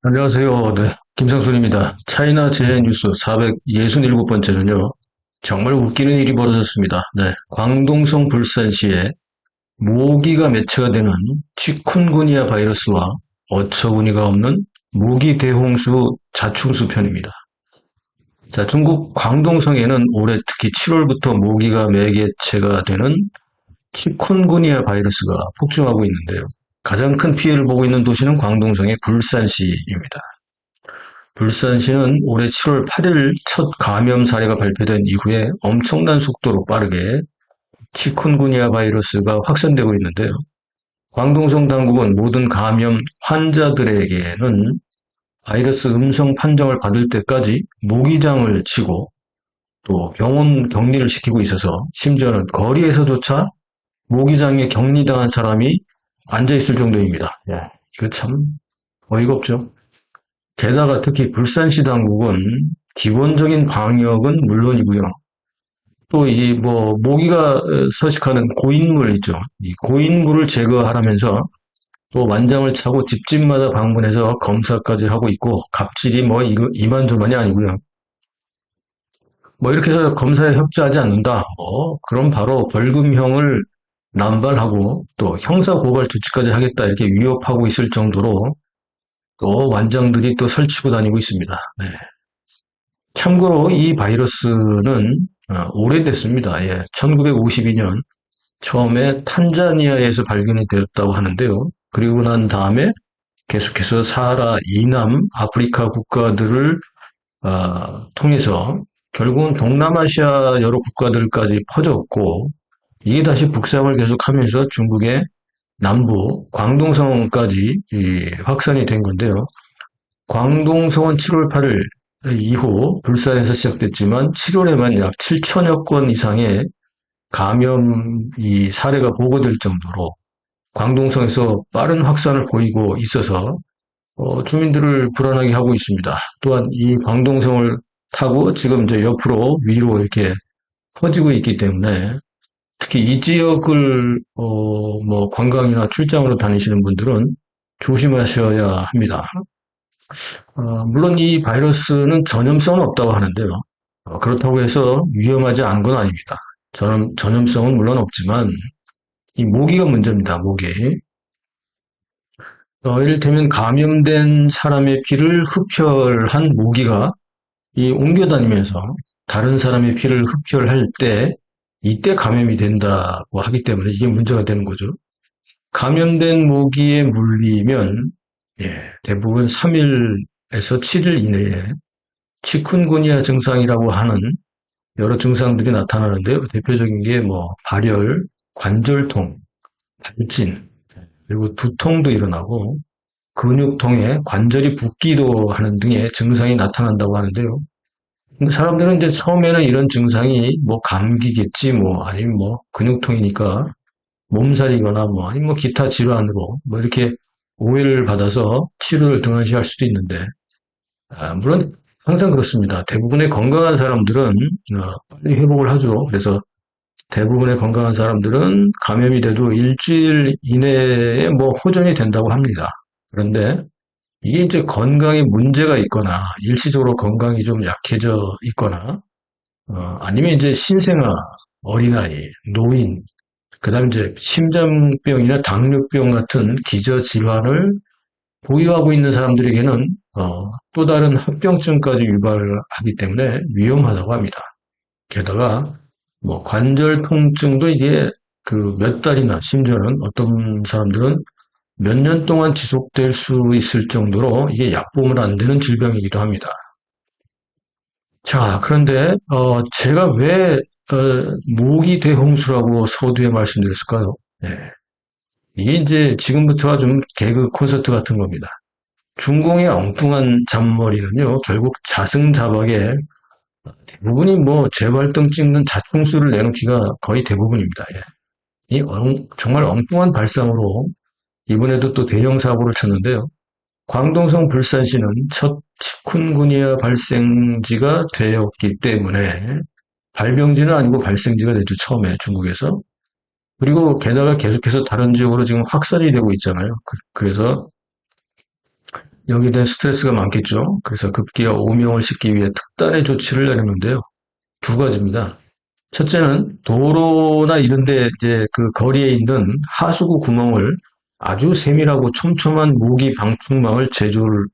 안녕하세요. 네, 김상순입니다. 차이나 재해 뉴스 467번째는요. 정말 웃기는 일이 벌어졌습니다. 네, 광동성 불산시에 모기가 매체가 되는 치쿤구니아 바이러스와 어처구니가 없는 모기 대홍수 자충수 편입니다. 자, 중국 광동성에는 올해 특히 7월부터 모기가 매개체가 되는 치쿤구니아 바이러스가 폭증하고 있는데요. 가장 큰 피해를 보고 있는 도시는 광동성의 불산시입니다. 불산시는 올해 7월 8일 첫 감염 사례가 발표된 이후에 엄청난 속도로 빠르게 치쿤구니아 바이러스가 확산되고 있는데요. 광동성 당국은 모든 감염 환자들에게는 바이러스 음성 판정을 받을 때까지 모기장을 치고 또 병원 격리를 시키고 있어서 심지어는 거리에서조차 모기장에 격리당한 사람이 앉아있을 정도입니다. 야, 이거 참 어이가 없죠. 게다가 특히 불산시 당국은 기본적인 방역은 물론이고요. 또 이 모기가 서식하는 고인물 있죠. 이 고인물을 제거하라면서 또 완장을 차고 집집마다 방문해서 검사까지 하고 있고 갑질이 이거 이만저만이 아니고요. 이렇게 해서 검사에 협조하지 않는다. 그럼 바로 벌금형을 남발하고 또 형사고발 조치까지 하겠다 이렇게 위협하고 있을 정도로 또 완장들이 또 설치고 다니고 있습니다. 네. 참고로 이 바이러스는 오래됐습니다. 예, 1952년 처음에 탄자니아에서 발견이 되었다고 하는데요. 그리고 난 다음에 계속해서 사하라 이남 아프리카 국가들을 통해서 결국은 동남아시아 여러 국가들까지 퍼졌고 이게 다시 북상을 계속하면서 중국의 남부 광동성까지 확산이 된 건데요. 광동성은 7월 8일 이후 불산에서 시작됐지만 7월에만 약 7천여 건 이상의 감염 사례가 보고될 정도로 광동성에서 빠른 확산을 보이고 있어서 주민들을 불안하게 하고 있습니다. 또한 이 광동성을 타고 지금 이제 옆으로 위로 이렇게 퍼지고 있기 때문에 특히 이 지역을 관광이나 출장으로 다니시는 분들은 조심하셔야 합니다. 물론 이 바이러스는 전염성은 없다고 하는데요. 그렇다고 해서 위험하지 않은 건 아닙니다. 전염성은 물론 없지만 이 모기가 문제입니다. 모기. 이를테면 감염된 사람의 피를 흡혈한 모기가 옮겨 다니면서 다른 사람의 피를 흡혈할 때 이때 감염이 된다고 하기 때문에 이게 문제가 되는 거죠. 감염된 모기에 물리면 대부분 3일에서 7일 이내에 치쿤구니아 증상이라고 하는 여러 증상들이 나타나는데요. 대표적인 게 발열, 관절통, 발진, 그리고 두통도 일어나고 근육통에 관절이 붓기도 하는 등의 증상이 나타난다고 하는데요. 사람들은 이제 처음에는 이런 증상이 감기겠지, 아니면 근육통이니까 몸살이거나 아니면 기타 질환으로 이렇게 오해를 받아서 치료를 등한시할 수도 있는데, 물론 항상 그렇습니다. 대부분의 건강한 사람들은 빨리 회복을 하죠. 그래서 대부분의 건강한 사람들은 감염이 돼도 일주일 이내에 호전이 된다고 합니다. 그런데 이게 이제 건강에 문제가 있거나 일시적으로 건강이 좀 약해져 있거나 아니면 이제 신생아, 어린아이, 노인, 그다음에 이제 심장병이나 당뇨병 같은 기저질환을 보유하고 있는 사람들에게는 또 다른 합병증까지 유발하기 때문에 위험하다고 합니다. 게다가 관절 통증도 이게 그 몇 달이나 심지어는 어떤 사람들은 몇 년 동안 지속될 수 있을 정도로 이게 약보험을 안 되는 질병이기도 합니다. 자, 그런데 제가 왜 모기 대홍수라고 서두에 말씀드렸을까요? 네. 이게 이제 지금부터가 좀 개그 콘서트 같은 겁니다. 중공의 엉뚱한 잔머리는요, 결국 자승자박에 대부분이 재발등 찍는 자충수를 내놓기가 거의 대부분입니다. 예. 정말 엉뚱한 발상으로 이번에도 또 대형 사고를 쳤는데요. 광동성 불산시는 첫 치쿤구니아 발생지가 되었기 때문에 발병지는 아니고 발생지가 됐죠. 처음에 중국에서. 그리고 게다가 계속해서 다른 지역으로 지금 확산이 되고 있잖아요. 그래서 여기에 대한 스트레스가 많겠죠. 그래서 급기야 오명을 싣기 위해 특단의 조치를 내렸는데요. 두 가지입니다. 첫째는 도로나 이런 데 이제 그 거리에 있는 하수구 구멍을 아주 세밀하고 촘촘한 모기 방충망을 제작을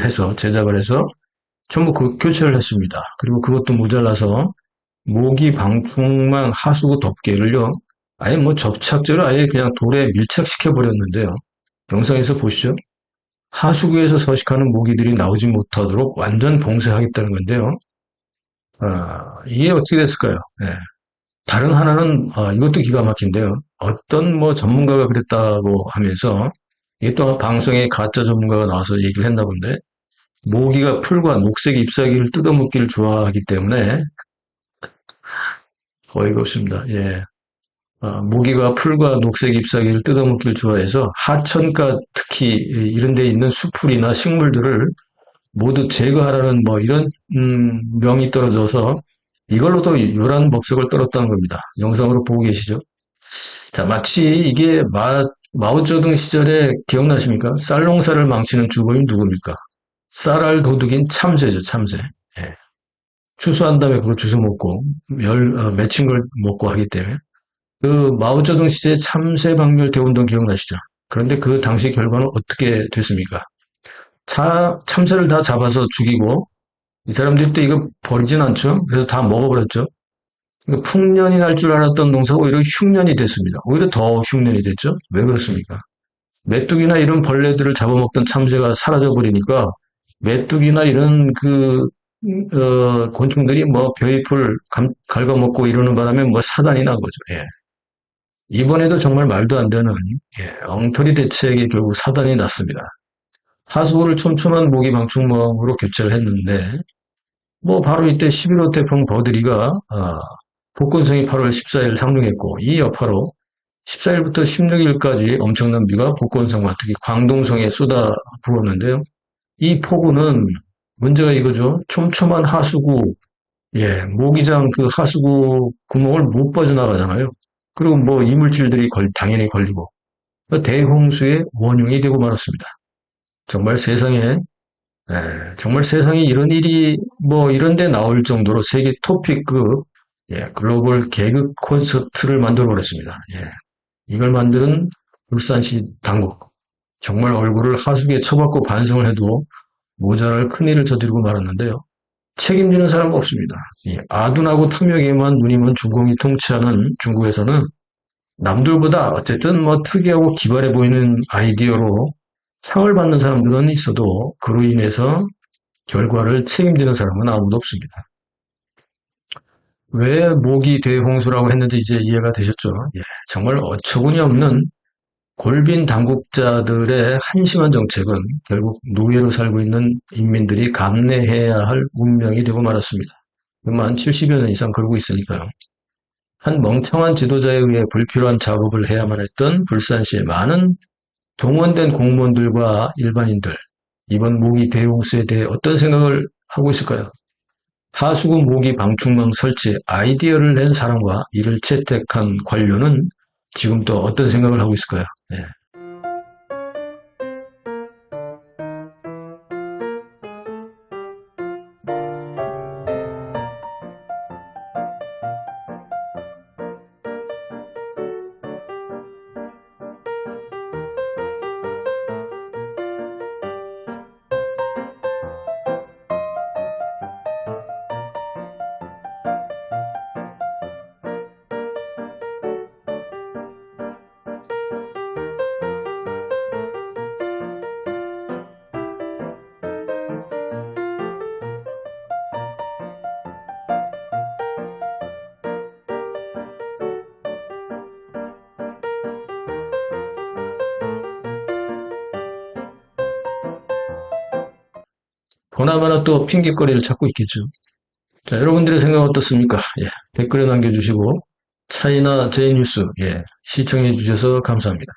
해서 전부 교체를 했습니다. 그리고 그것도 모자라서 모기 방충망 하수구 덮개를요, 아예 뭐 접착제로 아예 그냥 돌에 밀착시켜 버렸는데요. 영상에서 보시죠. 하수구에서 서식하는 모기들이 나오지 못하도록 완전 봉쇄하겠다는 건데요. 이게 어떻게 됐을까요? 예. 다른 하나는 이것도 기가 막힌데요. 어떤 뭐 전문가가 그랬다고 하면서 이게 또 방송에 가짜 전문가가 나와서 얘기를 했나 본데 모기가 풀과 녹색 잎사귀를 뜯어먹기를 좋아하기 때문에 어이가 없습니다. 예. 모기가 풀과 녹색 잎사귀를 뜯어먹기를 좋아해서 하천가 특히 이런 데 있는 수풀이나 식물들을 모두 제거하라는 뭐 이런 명이 떨어져서 이걸로도 요란 법석을 떨었다는 겁니다. 영상으로 보고 계시죠? 자, 마치 이게 마오쩌둥 시절에 기억나십니까? 쌀 농사를 망치는 주범이 누굽니까? 쌀알 도둑인 참새죠, 참새. 예. 추수한 다음에 그걸 주워 먹고 맺힌 걸 먹고 하기 때문에 그 마오쩌둥 시절에 참새 박멸 대운동 기억나시죠? 그런데 그 당시 결과는 어떻게 됐습니까? 참새를 다 잡아서 죽이고 이 사람들이 또 이거 버리진 않죠. 그래서 다 먹어버렸죠. 그러니까 풍년이 날 줄 알았던 농사가 오히려 흉년이 됐습니다. 오히려 더 흉년이 됐죠. 왜 그렇습니까? 메뚜기나 이런 벌레들을 잡아먹던 참새가 사라져버리니까 메뚜기나 이런 곤충들이 뭐 벼잎을 갉아먹고 이러는 바람에 뭐 사단이 난 거죠. 예. 이번에도 정말 말도 안 되는 엉터리 대책에 결국 사단이 났습니다. 하수구를 촘촘한 모기 방충망으로 교체를 했는데 뭐 바로 이때 11호 태풍 버드리가 복건성이 8월 14일 상륙했고 이 여파로 14일부터 16일까지 엄청난 비가 복건성과 특히 광동성에 쏟아 부었는데요. 이 폭우는 문제가 이거죠. 촘촘한 하수구, 모기장 그 하수구 구멍을 못 빠져나가잖아요. 그리고 뭐 이물질들이 당연히 걸리고 대홍수의 원흉이 되고 말았습니다. 정말 세상에 이런 일이 뭐 이런 데 나올 정도로 세계 토픽급 글로벌 개그 콘서트를 만들어 버렸습니다. 이걸 만드는 울산시 당국 정말 얼굴을 하수구에 쳐박고 반성을 해도 모자랄 큰일을 저지르고 말았는데요. 책임지는 사람은 없습니다. 아둔하고 탐욕에만 눈이 먼 중공이 통치하는 중국에서는 남들보다 어쨌든 뭐 특이하고 기발해 보이는 아이디어로 상을 받는 사람들은 있어도 그로 인해서 결과를 책임지는 사람은 아무도 없습니다. 왜 모기 대홍수라고 했는지 이제 이해가 되셨죠? 정말 어처구니 없는 골빈 당국자들의 한심한 정책은 결국 노예로 살고 있는 인민들이 감내해야 할 운명이 되고 말았습니다. 만 70여 년 이상 그러고 있으니까요. 한 멍청한 지도자에 의해 불필요한 작업을 해야만 했던 불산시의 많은 동원된 공무원들과 일반인들, 이번 모기 대홍수에 대해 어떤 생각을 하고 있을까요? 하수구 모기 방충망 설치 아이디어를 낸 사람과 이를 채택한 관료는 지금 또 어떤 생각을 하고 있을까요? 보나마나 또 핑계거리를 찾고 있겠죠. 자, 여러분들의 생각 어떻습니까? 댓글에 남겨주시고 차이나 제이뉴스 시청해 주셔서 감사합니다.